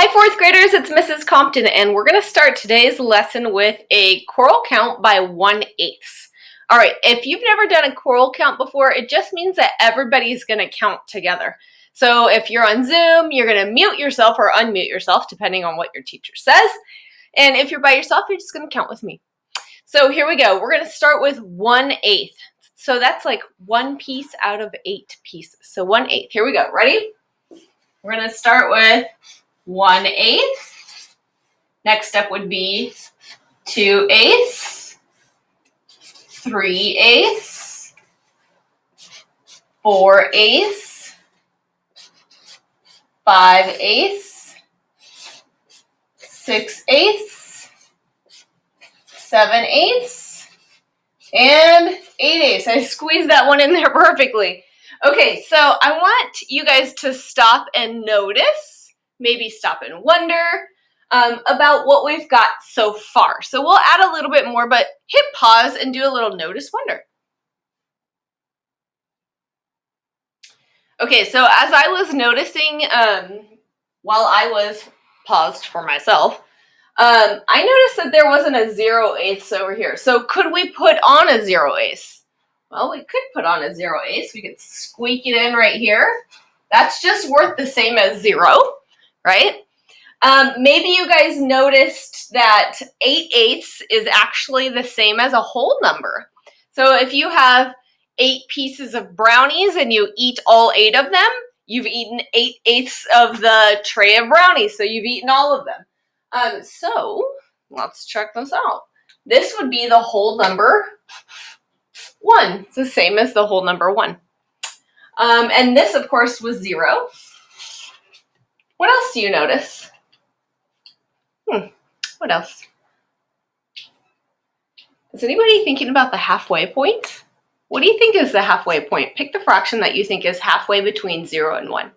Hi, fourth graders, it's Mrs. Compton, and we're going to start today's lesson with a choral count by 1/8. All right, if you've never done a choral count before, it just means that everybody's going to count together. So if you're on Zoom, you're going to mute yourself or unmute yourself, depending on what your teacher says. And if you're by yourself, you're just going to count with me. So here we go. We're going to start with 1/8. So that's like one piece out of 8 pieces. So 1/8. Here we go. Ready? We're going to start with 1/8. Next step would be 2/8, 3/8, 4/8, 5/8, 6/8, 7/8, and 8/8. I squeezed that one in there perfectly. Okay, so I want you guys to stop and notice, maybe stop and wonder about what we've got so far. So we'll add a little bit more, but hit pause and do a little notice wonder. Okay, so as I was noticing while I was paused for myself, I noticed that there wasn't a 0/8 over here. So could we put on a 0/8? Well, we could put on a 0/8. We could squeak it in right here. That's just worth the same as 0, right? Maybe you guys noticed that 8/8 is actually the same as a whole number. So if you have 8 pieces of brownies and you eat all 8 of them, you've eaten 8/8 of the tray of brownies. So you've eaten all of them. So let's check this out. This would be the whole number 1. It's the same as the whole number 1. And this, of course, was 0. What else do you notice? What else? Is anybody thinking about the halfway point? What do you think is the halfway point? Pick the fraction that you think is halfway between 0 and 1.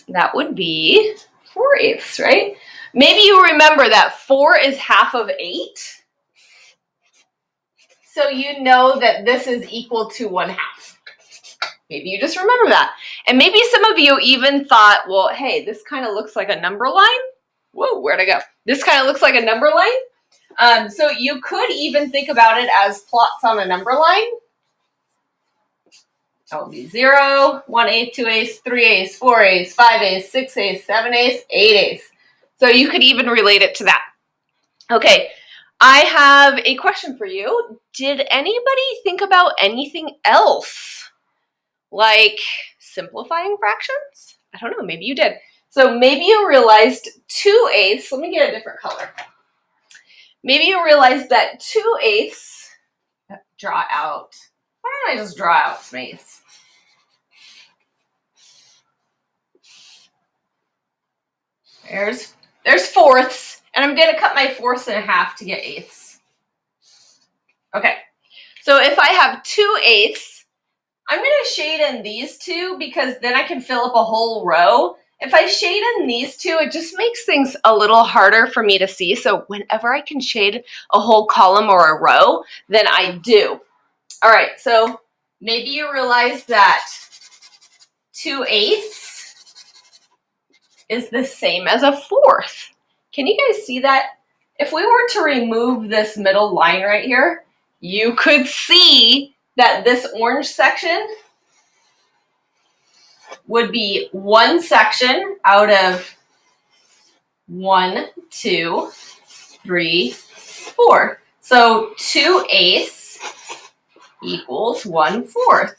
That would be 4/8, right? Maybe you remember that 4 is half of 8. So you know that this is equal to 1/2. Maybe you just remember that. And maybe some of you even thought, well, hey, this kind of looks like a number line. Whoa, where'd I go? This kind of looks like a number line. So you could even think about it as plots on a number line. That would be 0, 1/8, 2/8, 3/8, 4/8, 5/8, 6/8, 7/8, 8/8. So you could even relate it to that. Okay, I have a question for you. Did anybody think about anything else? Like simplifying fractions? I don't know, maybe you did. So maybe you realized 2/8, let me get a different color. Maybe you realized that 2/8, draw out. Why don't I just draw out space? There's fourths, and I'm going to cut my fourths in half to get eighths. Okay, so if I have 2/8, I'm going to shade in these two because then I can fill up a whole row. If I shade in these two, it just makes things a little harder for me to see. So whenever I can shade a whole column or a row, then I do. All right, so maybe you realize that 2/8 is the same as a fourth. Can you guys see that? If we were to remove this middle line right here, you could see that this orange section would be one section out of 1, 2, 3, 4. So 2/8 equals 1/4.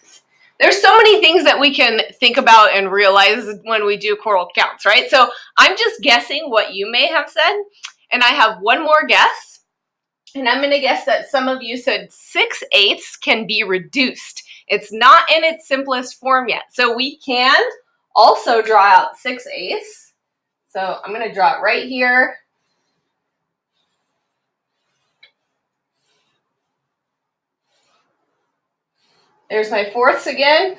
There's so many things that we can think about and realize when we do choral counts, right? So I'm just guessing what you may have said, and I have one more guess. And I'm going to guess that some of you said 6/8 can be reduced. It's not in its simplest form yet. So we can also draw out 6/8. So I'm going to draw it right here. There's my fourths again.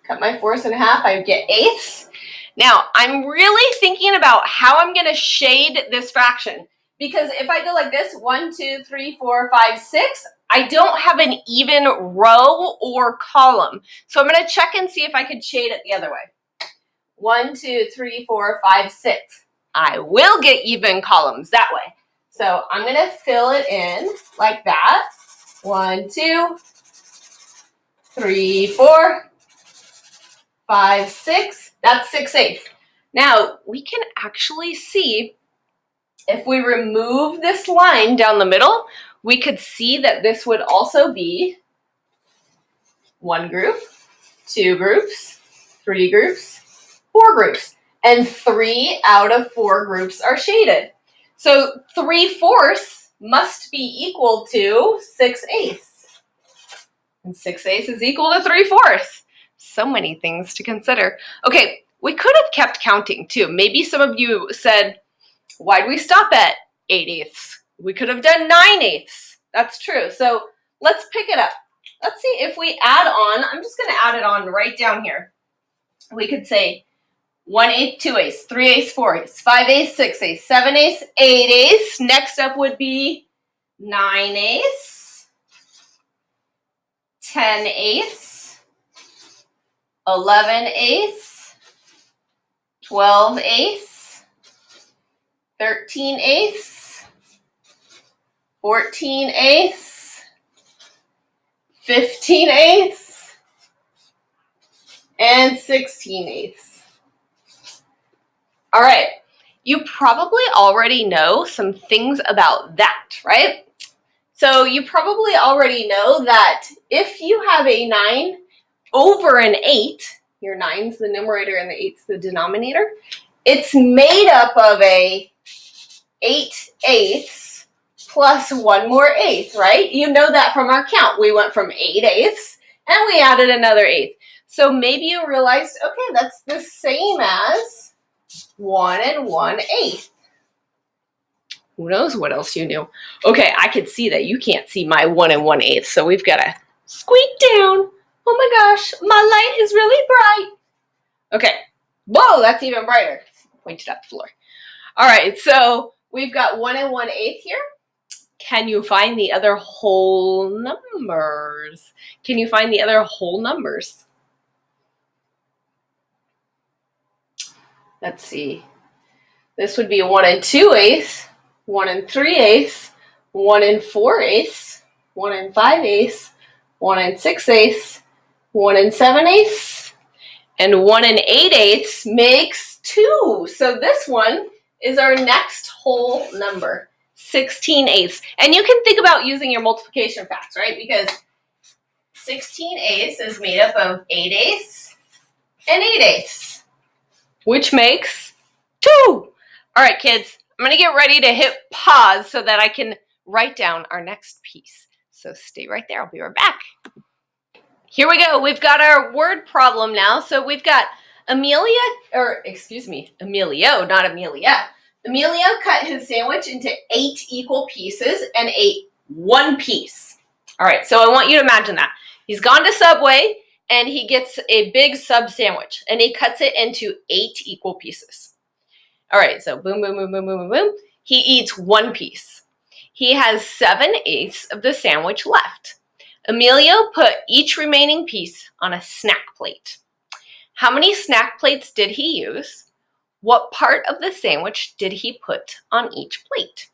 Cut my fourths in half. I get eighths. Now, I'm really thinking about how I'm going to shade this fraction. Because if I go like this, 1, 2, 3, 4, 5, 6, I don't have an even row or column. So I'm going to check and see if I could shade it the other way. 1, 2, 3, 4, 5, 6. I will get even columns that way. So I'm going to fill it in like that. 1, 2, 3, 4, 5, 6. That's 6/8. Now we can actually see if we remove this line down the middle, we could see that this would also be one group, two groups, three groups, four groups. And 3 out of 4 groups are shaded. So 3/4 must be equal to 6/8. And 6/8 is equal to 3/4. So many things to consider. Okay, we could have kept counting too. Maybe some of you said, why do we stop at 8/8? We could have done 9/8. That's true. So let's pick it up. Let's see if we add on. I'm just going to add it on right down here. We could say 1/8, 2/8, 3/8, 4/8, 5/8, 6/8, 7/8, 8/8. Next up would be 9/8, 10/8, 11/8, 12/8, 13/8, 14/8, 15/8, and 16/8. All right, you probably already know some things about that, right? So you probably already know that if you have a 9 over an 8, your 9's the numerator and the 8's the denominator, it's made up of a 8/8 plus one more eighth, right? You know that from our count. We went from 8/8 and we added another eighth. So maybe you realized, okay, that's the same as 1 1/8. Who knows what else you knew? Okay, I could see that you can't see my 1 1/8, so we've got to squeak down. Oh my gosh, my light is really bright. Okay, whoa, that's even brighter. Pointed at the floor. All right, so we've got 1 1/8 here. Can you find the other whole numbers? Can you find the other whole numbers? Let's see. This would be 1 2/8, 1 3/8, 1 4/8, 1 5/8, 1 6/8, 1 7/8, and 1 8/8 makes 2. So this one is our next whole number, 16/8. And you can think about using your multiplication facts, right? Because 16/8 is made up of 8/8 and 8/8, which makes 2. All right, kids, I'm going to get ready to hit pause so that I can write down our next piece. So stay right there. I'll be right back. Here we go. We've got our word problem now. So we've got Emilio, not Amelia. Emilio cut his sandwich into 8 equal pieces and ate 1 piece. All right, so I want you to imagine that. He's gone to Subway and he gets a big sub sandwich and he cuts it into 8 equal pieces. All right, so boom, boom, boom, boom, boom, boom, boom. He eats 1 piece. He has 7/8 of the sandwich left. Emilio put each remaining piece on a snack plate. How many snack plates did he use? What part of the sandwich did he put on each plate?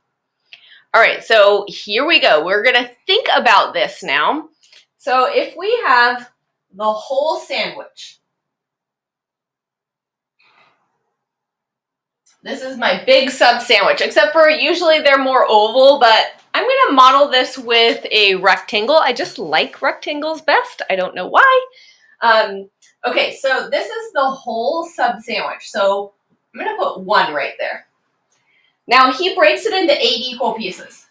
All right, so here we go. We're going to think about this now. So if we have the whole sandwich, this is my big sub sandwich, except for usually they're more oval, but I'm going to model this with a rectangle. I just like rectangles best. I don't know why. Okay, so this is the whole sub sandwich. So I'm going to put 1 right there. Now he breaks it into 8 equal pieces.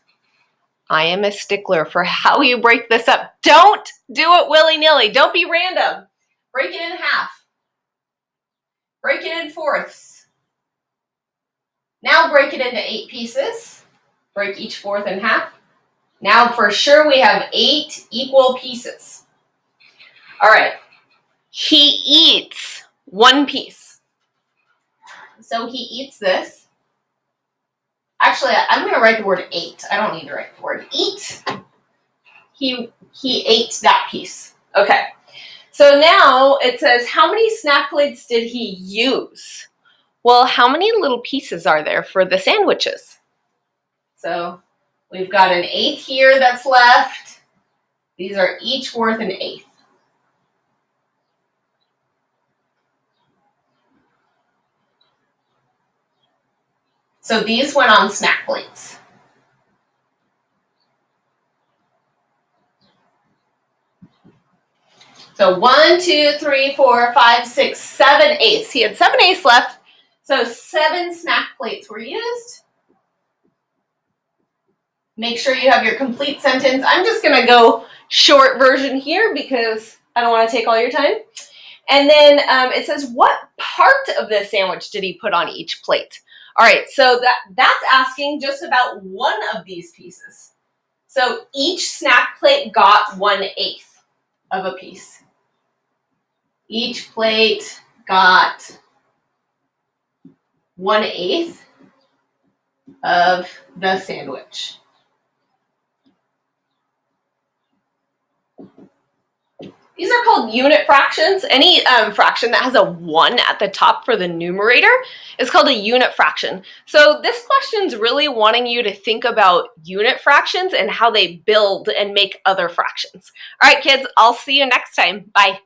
I am a stickler for how you break this up. Don't do it willy-nilly. Don't be random. Break it in half. Break it in fourths. Now break it into 8 pieces. Break each fourth in half. Now for sure we have 8 equal pieces. All right. He eats 1 piece. So he eats this. Actually, I'm going to write the word 8. I don't need to write the word eat. He ate that piece. Okay. So now it says, how many snack plates did he use? Well, how many little pieces are there for the sandwiches? So we've got an eighth here that's left. These are each worth an eighth. So these went on snack plates. So 1, 2, 3, 4, 5, 6, 7 eighths. He had 7 eighths left. So 7 snack plates were used. Make sure you have your complete sentence. I'm just going to go short version here because I don't want to take all your time. And then it says, what part of the sandwich did he put on each plate? All right, so that's asking just about one of these pieces. So each snack plate got 1/8 of a piece. Each plate got 1/8 of the sandwich. These are called unit fractions. Any fraction that has a 1 at the top for the numerator is called a unit fraction. So this question's really wanting you to think about unit fractions and how they build and make other fractions. All right, kids, I'll see you next time. Bye.